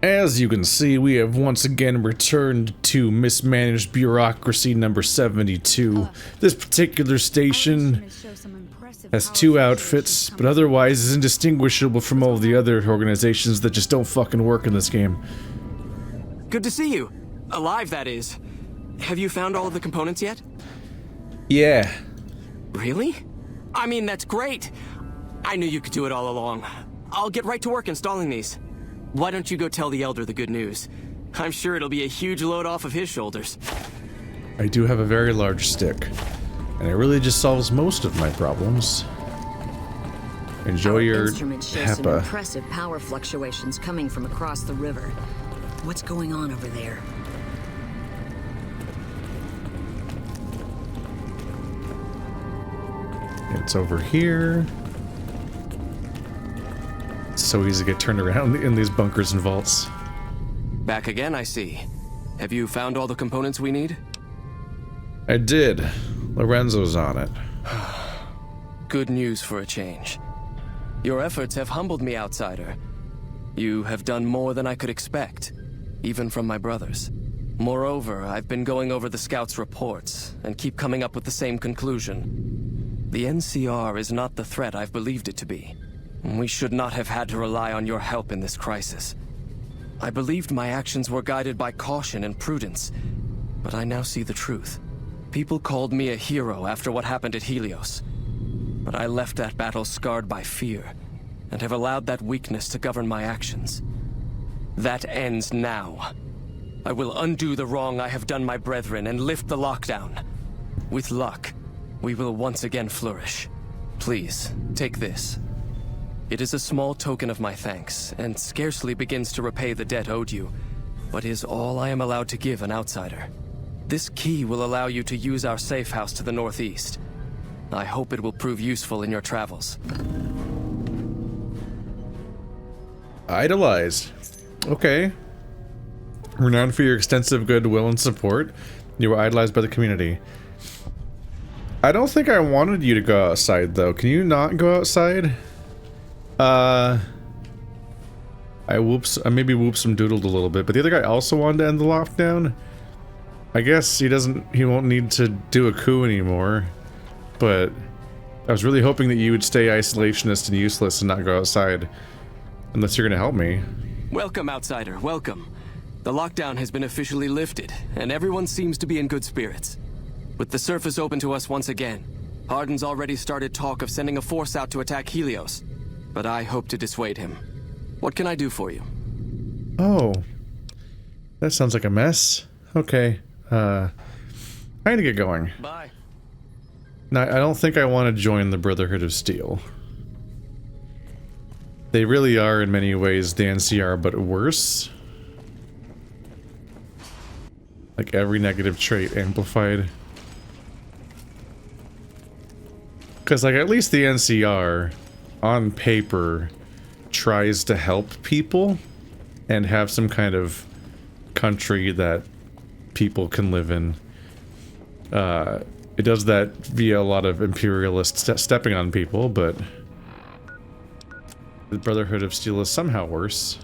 As you can see, we have once again returned to mismanaged bureaucracy number 72. This particular station has 2 outfits, but otherwise is indistinguishable from all the other organizations that just don't fucking work in this game. Good to see you. Alive, that is. Have you found all of the components yet? Yeah. Really? I mean, that's great. I knew you could do it all along. I'll get right to work installing these. Why don't you go tell the Elder the good news? I'm sure it'll be a huge load off of his shoulders. I do have a very large stick, and it really just solves most of my problems. Enjoy your instrument shows some HEPA. impressive power fluctuations coming from across the river. What's going on over there? It's over here. It's so easy to get turned around in these bunkers and vaults. Back again, I see. Have you found all the components we need? I did. Lorenzo's on it. Good news for a change. Your efforts have humbled me, outsider. You have done more than I could expect, even from my brothers. Moreover, I've been going over the scouts' reports and keep coming up with the same conclusion. The NCR is not the threat I've believed it to be. We should not have had to rely on your help in this crisis. I believed my actions were guided by caution and prudence, but I now see the truth. People called me a hero after what happened at Helios, but I left that battle scarred by fear, and have allowed that weakness to govern my actions. That ends now. I will undo the wrong I have done my brethren and lift the lockdown. With luck, we will once again flourish. Please, take this. It is a small token of my thanks, and scarcely begins to repay the debt owed you, but is all I am allowed to give an outsider. This key will allow you to use our safe house to the northeast. I hope it will prove useful in your travels. Idolized. Okay. Renowned for your extensive goodwill and support, you were idolized by the community. I don't think I wanted you to go outside, though. Can you not go outside? I maybe whooped some doodled a little bit, but the other guy also wanted to end the lockdown. I guess he won't need to do a coup anymore, but I was really hoping that you would stay isolationist and useless and not go outside, unless you're gonna help me. Welcome, outsider, welcome. The lockdown has been officially lifted, and everyone seems to be in good spirits. With the surface open to us once again, Hardin's already started talk of sending a force out to attack Helios, but I hope to dissuade him. What can I do for you? Oh. That sounds like a mess. Okay. I need to get going. Bye. Now, I don't think I want to join the Brotherhood of Steel. They really are, in many ways, the NCR, but worse. Like every negative trait amplified. Because, like, at least the NCR, on paper, tries to help people and have some kind of country that people can live in. It does that via a lot of imperialist stepping on people, but the Brotherhood of Steel is somehow worse.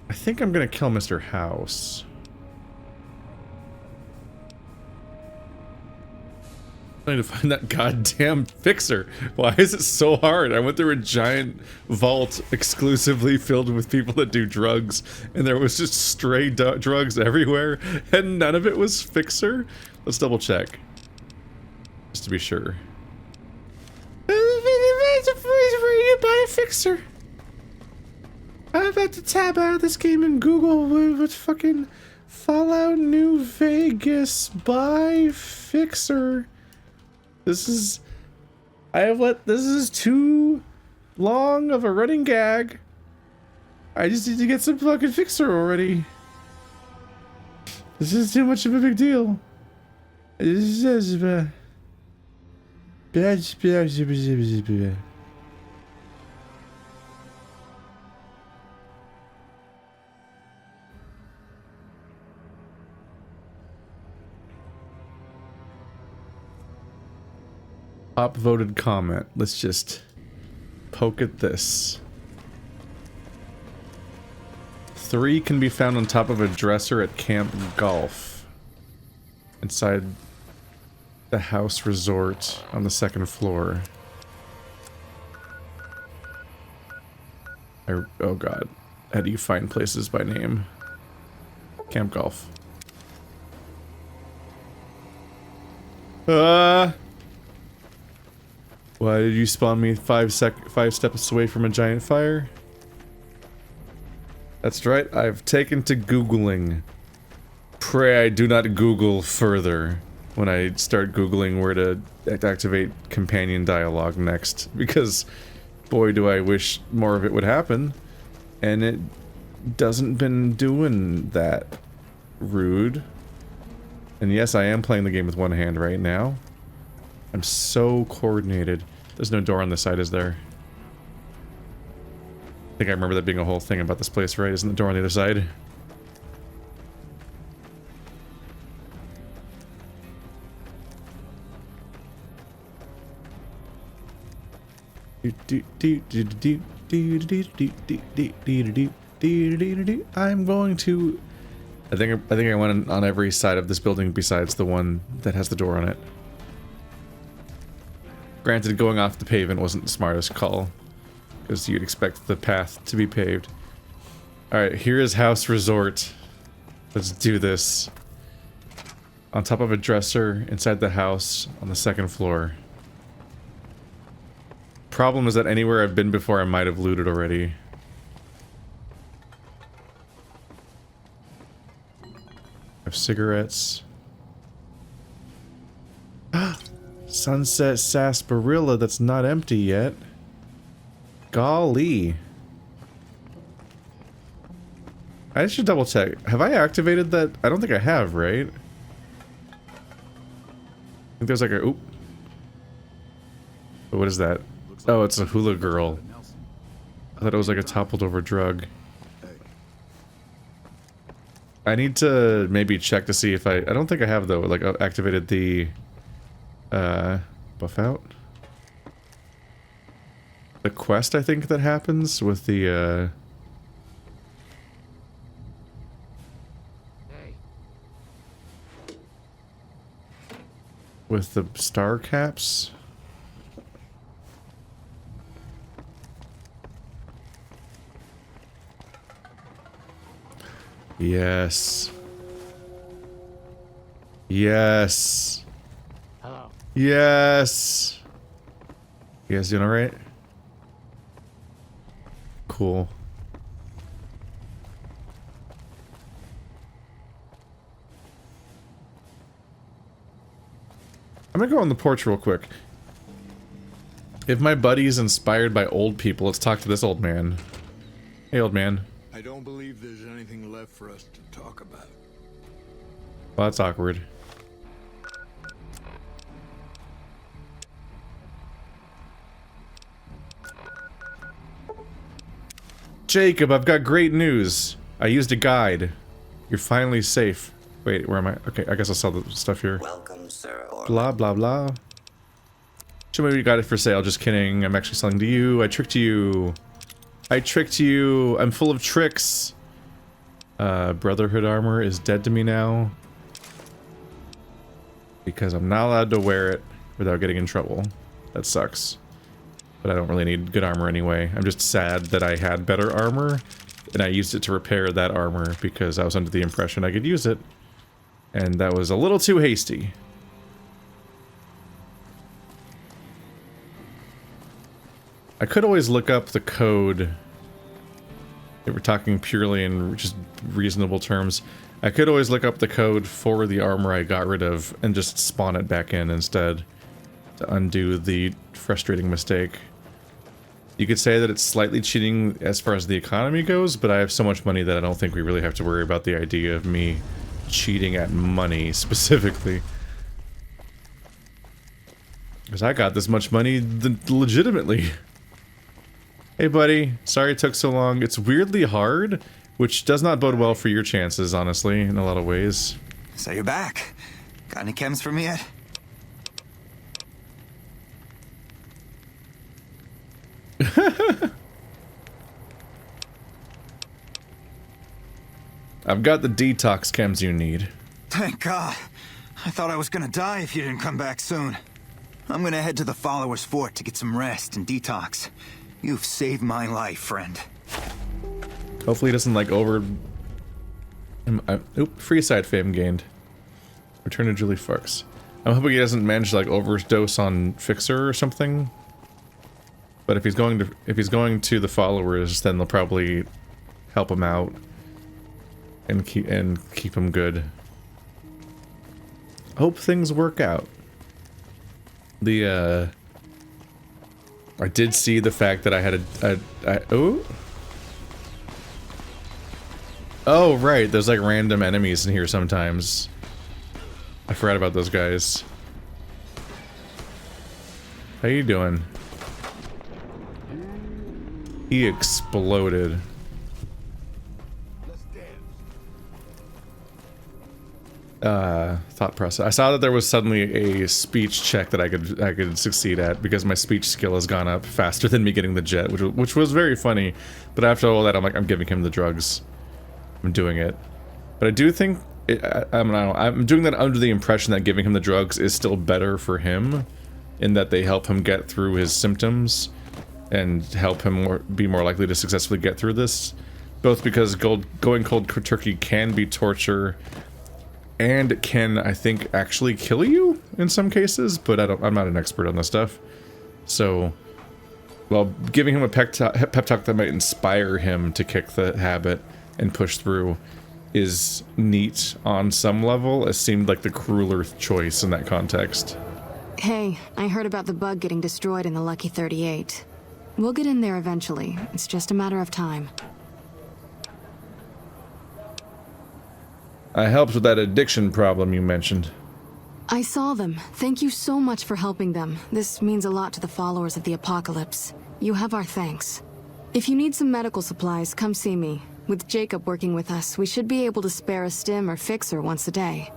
I think I'm gonna kill Mr. House. I need to find that goddamn fixer. Why is it so hard? I went through a giant vault exclusively filled with people that do drugs, and there was just stray drugs everywhere, and none of it was fixer? Let's double check. Just to be sure. Buy a fixer. I'm about to tab out of this game and Google what fucking Fallout New Vegas buy fixer. This is too long of a running gag. I just need to get some fucking fixer already. This is too much of a big deal. Top voted comment. Let's just poke at this. 3 can be found on top of a dresser at Camp Golf. Inside the house resort on the 2nd floor. Oh god. How do you find places by name? Camp Golf. Why did you spawn me 5 steps away from a giant fire? That's right, I've taken to Googling. Pray I do not Google further when I start Googling where to activate companion dialogue next, because boy do I wish more of it would happen, and it doesn't been doing that. Rude. And yes, I am playing the game with one hand right now. I'm so coordinated. There's no door on this side, is there? I think I remember that being a whole thing about this place, right? Isn't the door on the other side? I'm going to... I think I went on every side of this building besides the one that has the door on it. Granted, going off the pavement wasn't the smartest call, because you'd expect the path to be paved. Alright, here is House Resort. Let's do this. On top of a dresser, inside the house, on the 2nd floor. Problem is that anywhere I've been before I might have looted already. I have cigarettes. Sunset sarsaparilla that's not empty yet. Golly. I should double check. Have I activated that? I don't think I have, right? I think there's like a... Oop. What is that? Oh, it's a hula girl. I thought it was like a toppled over drug. I need to maybe check to see if I don't think I have though, like activated the buff out. The quest I think that happens with the with the star caps. Yes. Yes. Hello. Yes. You guys doing alright? Cool. I'm gonna go on the porch real quick. If my buddy's inspired by old people, let's talk to this old man. Hey, old man. I don't believe there's anything left for us to talk about. Well, that's awkward. Jacob, I've got great news. I used a guide. You're finally safe. Wait, where am I? Okay, I guess I'll sell the stuff here. Welcome, sir. Blah, blah, blah. Show me what you got it for sale. Just kidding. I'm actually selling to you. I tricked you. I tricked you. I'm full of tricks. Brotherhood armor is dead to me now. Because I'm not allowed to wear it without getting in trouble. That sucks. But I don't really need good armor anyway. I'm just sad that I had better armor, and I used it to repair that armor because I was under the impression I could use it. And that was a little too hasty. I could always look up the code. If we're talking purely in just reasonable terms, I could always look up the code for the armor I got rid of and just spawn it back in instead to undo the frustrating mistake. You could say that it's slightly cheating as far as the economy goes, but I have so much money that I don't think we really have to worry about the idea of me cheating at money specifically. Because I got this much money legitimately. Hey buddy, sorry it took so long. It's weirdly hard, which does not bode well for your chances, honestly, in a lot of ways. So you're back. Got any chems for me yet? I've got the detox chems you need. Thank God. I thought I was gonna die if you didn't come back soon. I'm gonna head to the Followers' Fort to get some rest and detox. You've saved my life, friend. Hopefully he doesn't like free side fame gained. Return to Julie Farks. I'm hoping he doesn't manage to like overdose on Fixer or something. But if he's going to the Followers, then they'll probably help him out and keep him good. Hope things work out. I did see the fact that I had oh right, there's like random enemies in here sometimes. I forgot about those guys. How you doing? He exploded. Thought process. I saw that there was suddenly a speech check that I could succeed at because my speech skill has gone up faster than me getting the jet, which was very funny. But after all that, I'm like, I'm giving him the drugs. I'm doing it. But I do think I'm doing that under the impression that giving him the drugs is still better for him, in that they help him get through his symptoms and help him be more likely to successfully get through this. Both because going cold turkey can be torture. And it can, I think, actually kill you in some cases, but I'm not an expert on this stuff. So, well, giving him a pep talk that might inspire him to kick the habit and push through is neat on some level. It seemed like the crueler choice in that context. Hey, I heard about the bug getting destroyed in the Lucky 38. We'll get in there eventually. It's just a matter of time. I helped with that addiction problem you mentioned. I saw them. Thank you so much for helping them. This means a lot to the followers of the apocalypse. You have our thanks. If you need some medical supplies, come see me. With Jacob working with us, we should be able to spare a stim or fixer once a day.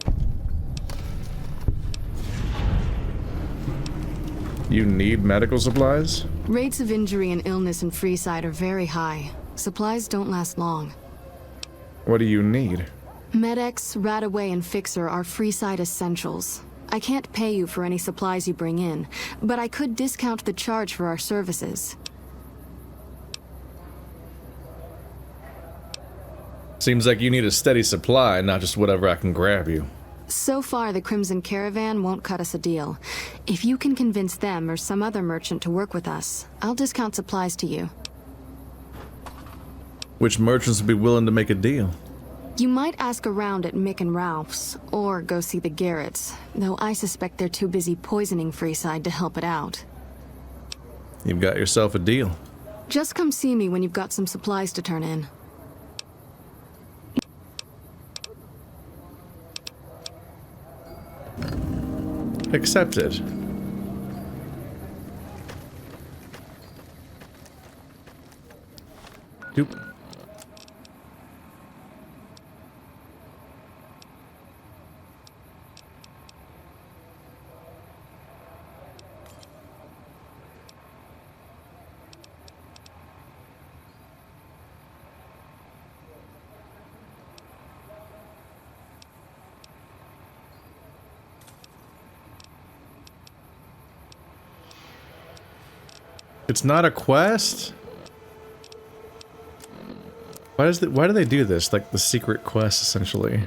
You need medical supplies? Rates of injury and illness in Freeside are very high. Supplies don't last long. What do you need? Med-X, Radaway, and Fixer are Freeside essentials. I can't pay you for any supplies you bring in, but I could discount the charge for our services. Seems like you need a steady supply, not just whatever I can grab you. So far, the Crimson Caravan won't cut us a deal. If you can convince them or some other merchant to work with us, I'll discount supplies to you. Which merchants would be willing to make a deal? You might ask around at Mick and Ralph's, or go see the Garretts, though I suspect they're too busy poisoning Freeside to help it out. You've got yourself a deal. Just come see me when you've got some supplies to turn in. Accepted. Doop. It's not a quest? Why do they do this? Like the secret quest, essentially.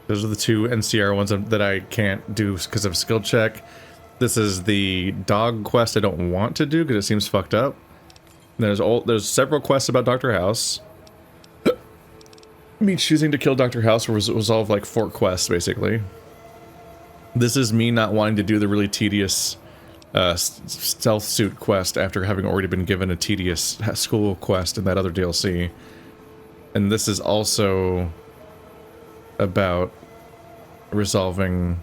Those are the two NCR ones that I can't do because of skill check. This is the dog quest I don't want to do because it seems fucked up. And there's several quests about Dr. House. Me choosing to kill Dr. House was resolve like 4 quests, basically. This is me not wanting to do the really tedious stealth suit quest after having already been given a tedious school quest in that other DLC. And this is also about resolving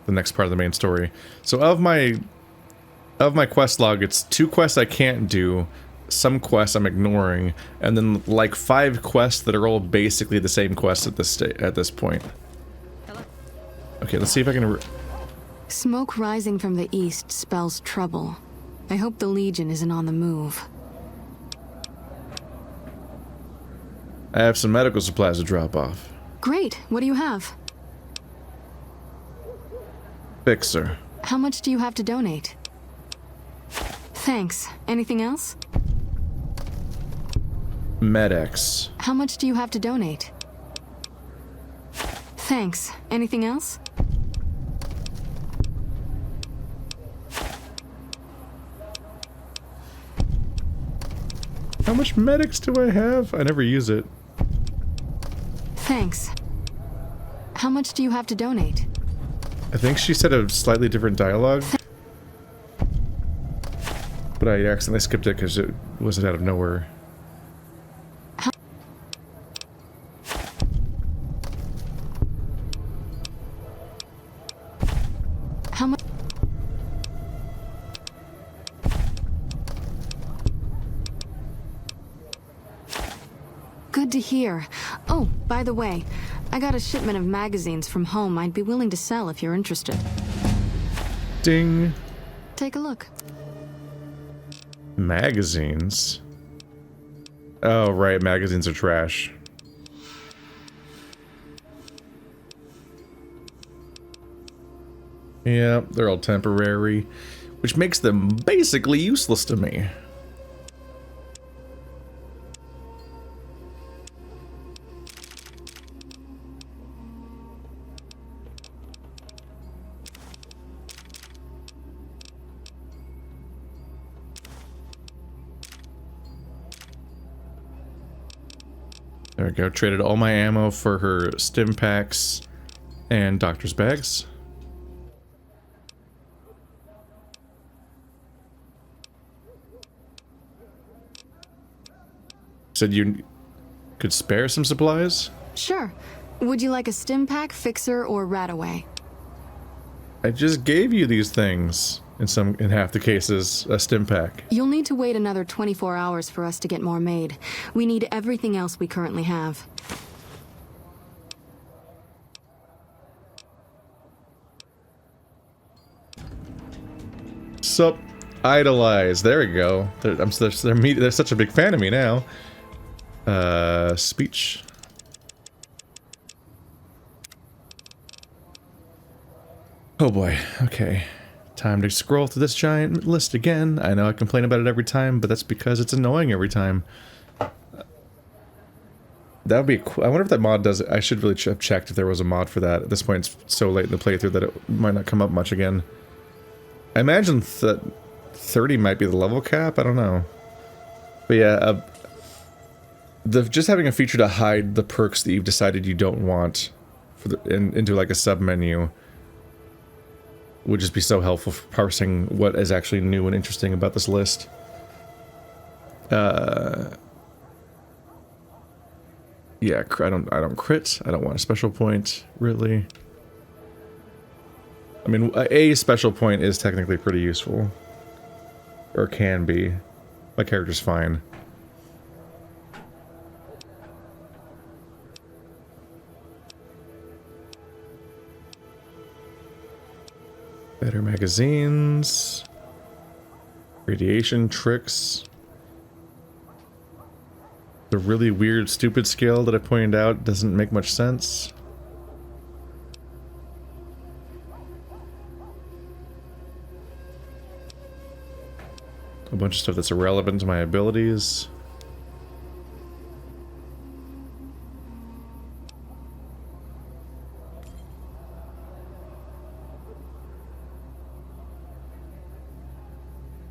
the next part of the main story. So of my quest log, it's 2 quests I can't do, some quests I'm ignoring, and then like 5 quests that are all basically the same quest at this point. Okay, let's see if I can Smoke rising from the east spells trouble. I hope the Legion isn't on the move. I have some medical supplies to drop off. Great. What do you have? Fixer. How much do you have to donate? Thanks. Anything else? Med-X. How much do you have to donate? Thanks. Anything else? How much Med-X do I have? I never use it. Thanks. How much do you have to donate? I think she said a slightly different dialogue. But I accidentally skipped it because it wasn't out of nowhere. How much? Good to hear. Oh, by the way, I got a shipment of magazines from home I'd be willing to sell if you're interested. Ding. Take a look. Magazines? Oh, right. Magazines are trash. Yeah, they're all temporary, which makes them basically useless to me. There we go. Traded all my ammo for her stim packs and doctor's bags. Said you could spare some supplies? Sure. Would you like a stim pack, fixer, or rataway? I just gave you these things. In half the cases, a stim pack. You'll need to wait another 24 hours for us to get more made. We need everything else we currently have. Sup, idolize. There we go. They're such a big fan of me now. Speech. Oh boy. Okay. Time to scroll through this giant list again. I know I complain about it every time, but that's because it's annoying every time. That would be cool. I wonder if that mod does it. I should really have checked if there was a mod for that. At this point, it's so late in the playthrough that it might not come up much again. I imagine that 30 might be the level cap. I don't know. But yeah, just having a feature to hide the perks that you've decided you don't want for into like a sub menu would just be so helpful for parsing what is actually new and interesting about this list. Yeah, I don't crit. I don't want a special point, really. I mean, a special point is technically pretty useful. Or can be. My character's fine. Better magazines. Radiation tricks. The really weird, stupid skill that I pointed out doesn't make much sense. A bunch of stuff that's irrelevant to my abilities.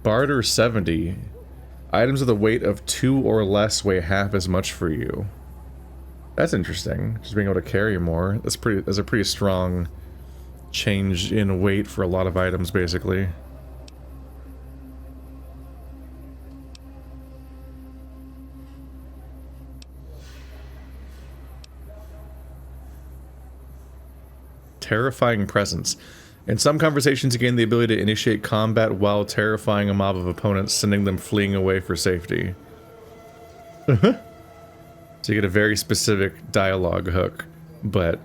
Barter 70. Items of the weight of 2 or less weigh half as much for you. That's interesting. Just being able to carry more. That's a pretty strong change in weight for a lot of items, basically. Terrifying presence. In some conversations, you gain the ability to initiate combat while terrifying a mob of opponents, sending them fleeing away for safety. So you get a very specific dialogue hook, but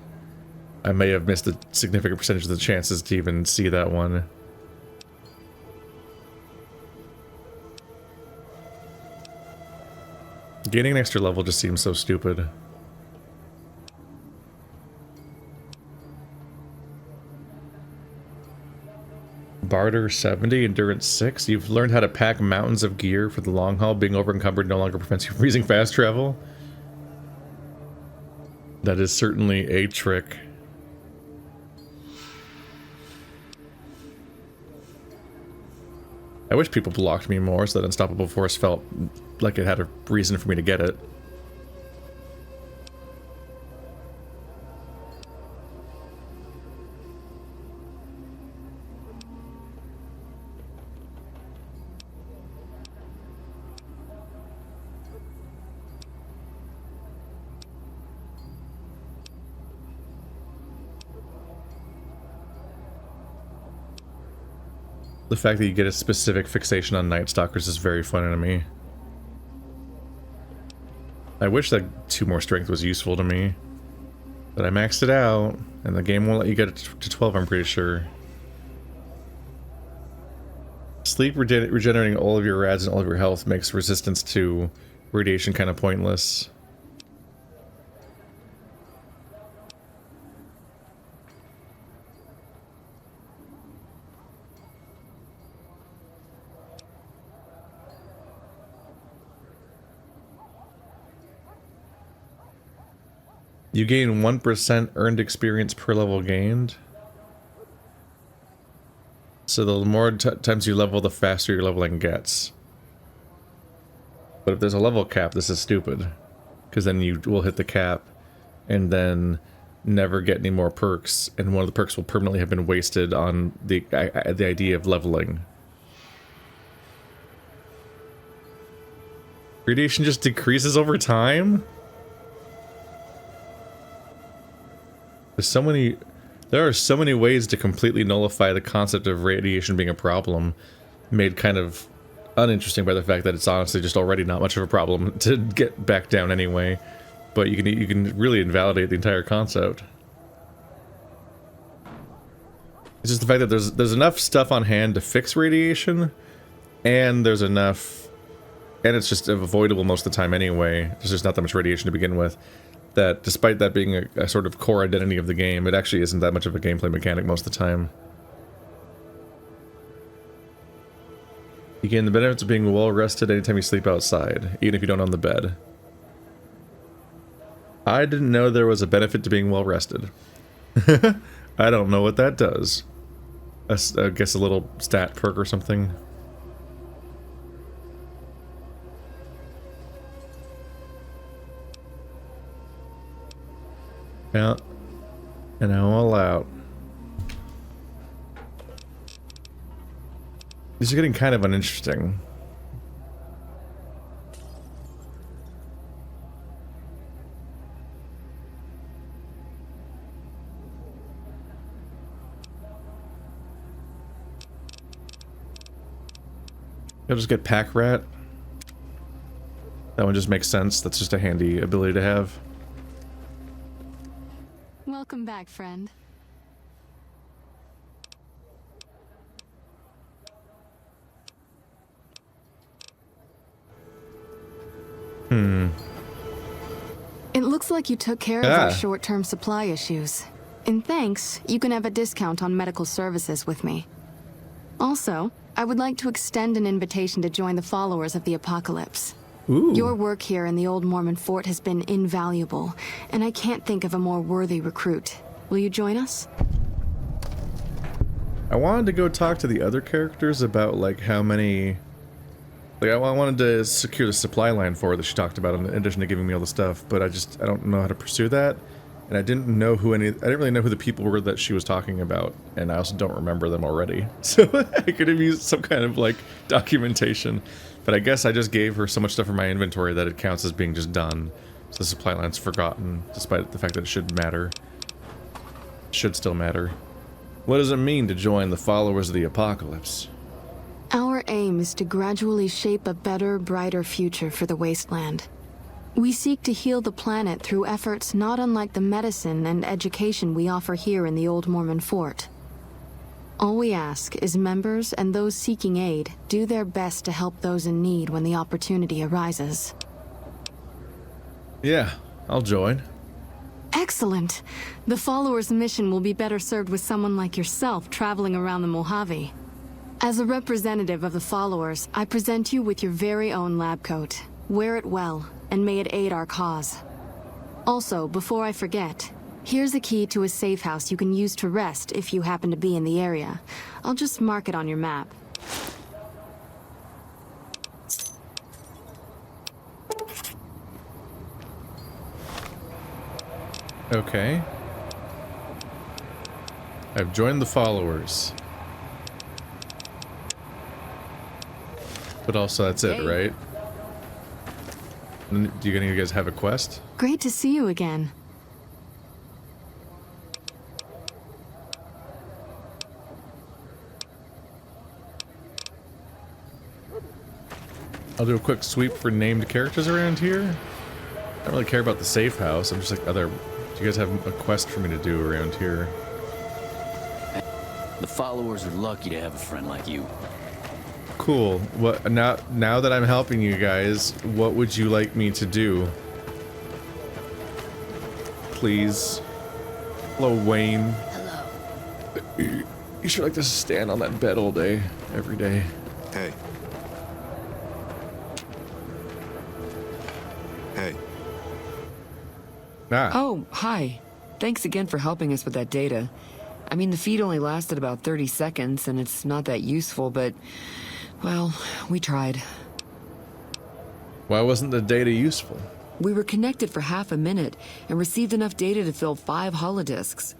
I may have missed a significant percentage of the chances to even see that one. Gaining an extra level just seems so stupid. Barter 70, endurance 6. You've learned how to pack mountains of gear for the long haul. Being over-encumbered no longer prevents you from using fast travel. That is certainly a trick. I wish people blocked me more so that Unstoppable Force felt like it had a reason for me to get it. The fact that you get a specific fixation on Night Stalkers is very funny to me. I wish that 2 more strength was useful to me. But I maxed it out, and the game won't let you get it to 12, I'm pretty sure. Sleep regenerating all of your rads and all of your health makes resistance to radiation kind of pointless. You gain 1% earned experience per level gained. So the more times you level, the faster your leveling gets. But if there's a level cap, this is stupid. Because then you will hit the cap and then never get any more perks. And one of the perks will permanently have been wasted on the idea of leveling. Radiation just decreases over time? There are so many ways to completely nullify the concept of radiation being a problem, made kind of uninteresting by the fact that it's honestly just already not much of a problem to get back down anyway. But you can really invalidate the entire concept. It's just the fact that there's enough stuff on hand to fix radiation, and there's enough, and it's just avoidable most of the time anyway. There's just not that much radiation to begin with. That despite that being a sort of core identity of the game, it actually isn't that much of a gameplay mechanic most of the time. You gain the benefits of being well rested anytime you sleep outside, even if you don't own the bed. I didn't know there was a benefit to being well rested. I don't know what that does. I guess a little stat perk or something. Yeah, and I'm all out. These are getting kind of uninteresting. I'll just get Pack Rat. That one just makes sense. That's just a handy ability to have. Welcome back, friend. It looks like you took care of our short-term supply issues. In thanks, you can have a discount on medical services with me. Also, I would like to extend an invitation to join the followers of the Apocalypse. Ooh. Your work here in the old Mormon fort has been invaluable, and I can't think of a more worthy recruit. Will you join us? I wanted to go talk to the other characters about, like, how many... Like, I wanted to secure the supply line for her that she talked about in addition to giving me all the stuff, but I don't know how to pursue that. And I didn't really know who the people were that she was talking about, and I also don't remember them already. So I could have used some kind of, like, documentation. But I guess I just gave her so much stuff in my inventory that it counts as being just done. So the supply line's forgotten, despite the fact that it should matter. It should still matter. What does it mean to join the followers of the Apocalypse? Our aim is to gradually shape a better, brighter future for the Wasteland. We seek to heal the planet through efforts not unlike the medicine and education we offer here in the Old Mormon Fort. All we ask is members and those seeking aid do their best to help those in need when the opportunity arises. Yeah, I'll join. Excellent. The followers' mission will be better served with someone like yourself traveling around the Mojave. As a representative of the followers, I present you with your very own lab coat. Wear it well, and may it aid our cause. Also, before I forget, here's a key to a safe house you can use to rest if you happen to be in the area. I'll just mark it on your map. Okay. I've joined the followers. But also that's it, right? Do you guys have a quest? Great to see you again. I'll do a quick sweep for named characters around here. I don't really care about the safe house. I'm just like, do you guys have a quest for me to do around here? The followers are lucky to have a friend like you. Cool. What now that I'm helping you guys, what would you like me to do? Please. Hello, Wayne. Hello. You should like to stand on that bed all day, every day. Hey. Hey. Ah. Oh, hi. Thanks again for helping us with that data. I mean, the feed only lasted about 30 seconds, and it's not that useful, but, well, we tried. Why wasn't the data useful? We were connected for half a minute and received enough data to fill 5 holodisks.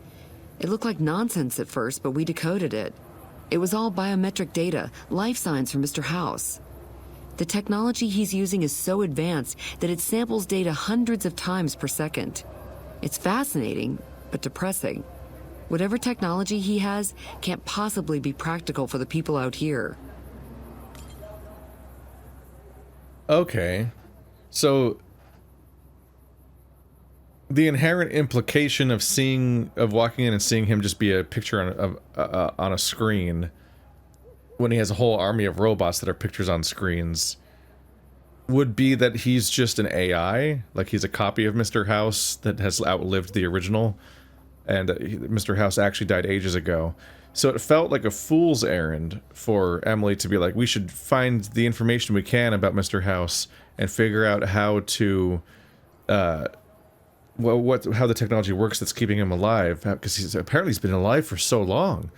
It looked like nonsense at first, but we decoded it. It was all biometric data, life signs from Mr. House. The technology he's using is so advanced that it samples data hundreds of times per second. It's fascinating, but depressing. Whatever technology he has can't possibly be practical for the people out here. Okay. So the inherent implication of walking in and seeing him just be a picture on a screen when he has a whole army of robots that are pictures on screens would be that he's just an AI, like he's a copy of Mr. House that has outlived the original, and Mr. House actually died ages ago. So it felt like a fool's errand for Emily to be like, we should find the information we can about Mr. House and figure out how to, how the technology works that's keeping him alive, because he's been alive for so long.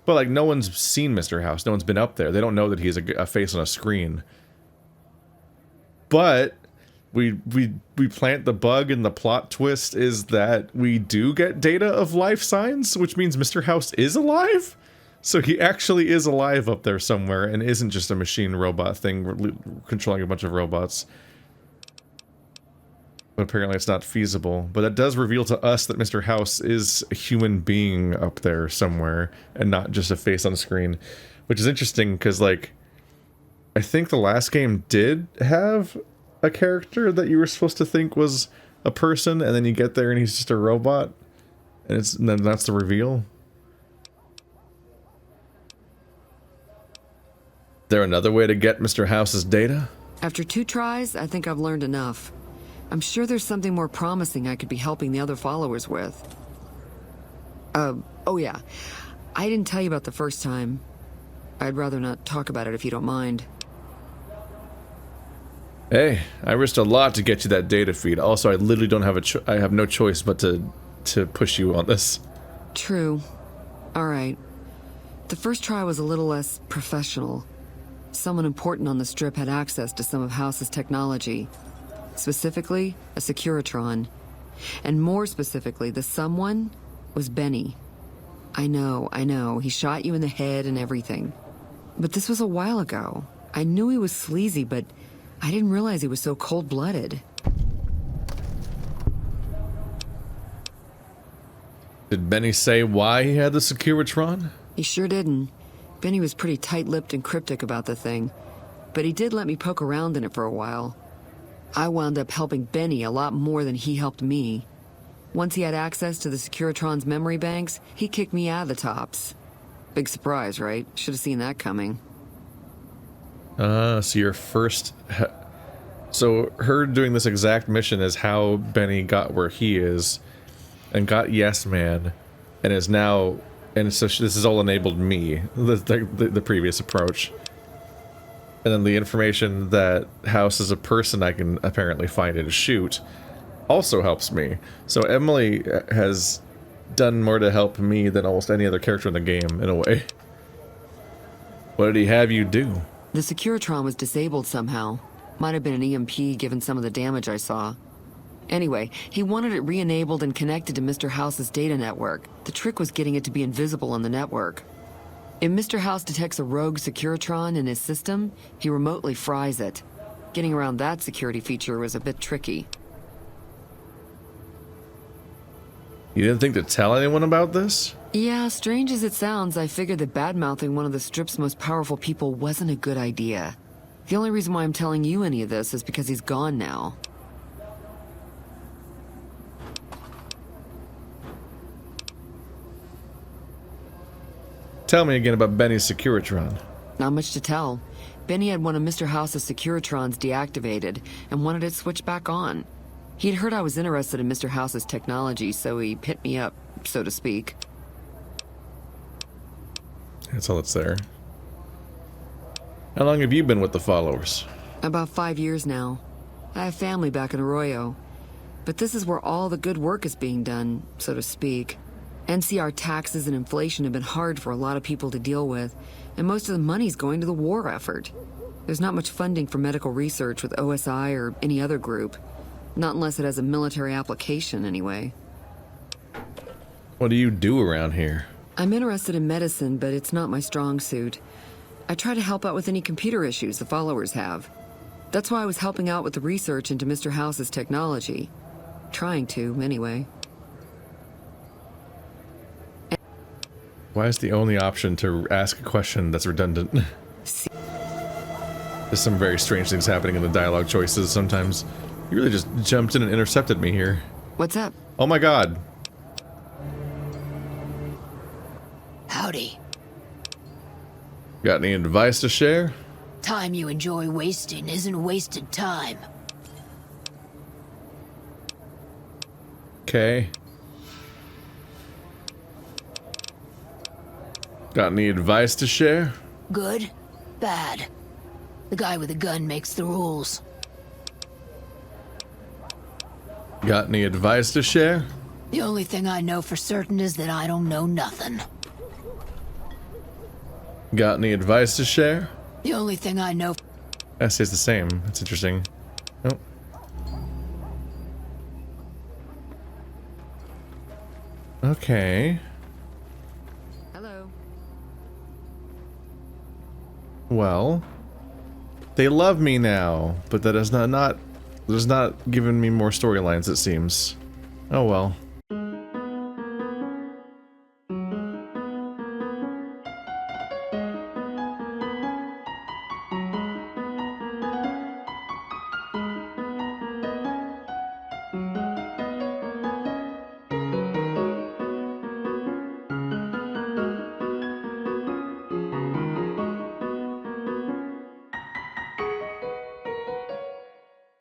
But like, no one's seen Mr. House, no one's been up there, they don't know that he's a face on a screen. But we plant the bug, and the plot twist is that we do get data of life signs, which means Mr. House is alive. So he actually is alive up there somewhere and isn't just a machine robot thing controlling a bunch of robots. But apparently it's not feasible. But that does reveal to us that Mr. House is a human being up there somewhere and not just a face on a screen, which is interesting because, like, I think the last game did have a character that you were supposed to think was a person, and then you get there and he's just a robot, and then that's the reveal. Is there another way to get Mr. House's data? After 2 tries, I think I've learned enough. I'm sure there's something more promising I could be helping the other followers with. Oh yeah. I didn't tell you about the first time. I'd rather not talk about it if you don't mind. Hey, I risked a lot to get you that data feed. Also, I literally don't have I have no choice but to push you on this. True. Alright. The first try was a little less professional. Someone important on the strip had access to some of House's technology. Specifically, a Securitron. And more specifically, the someone was Benny. I know, he shot you in the head and everything. But this was a while ago. I knew he was sleazy, but I didn't realize he was so cold-blooded. Did Benny say why he had the Securitron? He sure didn't. Benny was pretty tight-lipped and cryptic about the thing. But he did let me poke around in it for a while. I wound up helping Benny a lot more than he helped me. Once he had access to the Securitron's memory banks, he kicked me out of the tops. Big surprise, right? Should have seen that coming. So your first... So her doing this exact mission is how Benny got where he is, and got Yes Man, and is now... And so this has all enabled me, the previous approach. And then the information that House is a person I can apparently find and shoot also helps me. So Emily has done more to help me than almost any other character in the game, in a way. What did he have you do? The Securitron was disabled somehow. Might have been an EMP given some of the damage I saw. Anyway, he wanted it re-enabled and connected to Mr. House's data network. The trick was getting it to be invisible on the network. If Mr. House detects a rogue Securitron in his system, he remotely fries it. Getting around that security feature was a bit tricky. You didn't think to tell anyone about this? Yeah, strange as it sounds, I figured that bad-mouthing one of the Strip's most powerful people wasn't a good idea. The only reason why I'm telling you any of this is because he's gone now. Tell me again about Benny's Securitron. Not much to tell. Benny had one of Mr. House's Securitrons deactivated and wanted it switched back on. He'd heard I was interested in Mr. House's technology, so he hit me up, so to speak. That's all that's there. How long have you been with the followers? About 5 years now. I have family back in Arroyo. But this is where all the good work is being done, so to speak. NCR taxes and inflation have been hard for a lot of people to deal with, and most of the money's going to the war effort. There's not much funding for medical research with OSI or any other group. Not unless it has a military application, anyway. What do you do around here? I'm interested in medicine, but it's not my strong suit. I try to help out with any computer issues the followers have. That's why I was helping out with the research into Mr. House's technology. Trying to, anyway. Why is the only option to ask a question that's redundant? There's some very strange things happening in the dialogue choices sometimes. You really just jumped in and intercepted me here. What's up? Oh my god. Howdy. Got any advice to share? Time you enjoy wasting isn't wasted time. Okay. Got any advice to share? Good? Bad? The guy with the gun makes the rules. Got any advice to share? The only thing I know for certain is that I don't know nothing. Got any advice to share? The only thing I know... That stays the same. That's interesting. Oh. Okay. Hello. Well, they love me now, but that is not giving me more storylines, it seems. Oh well.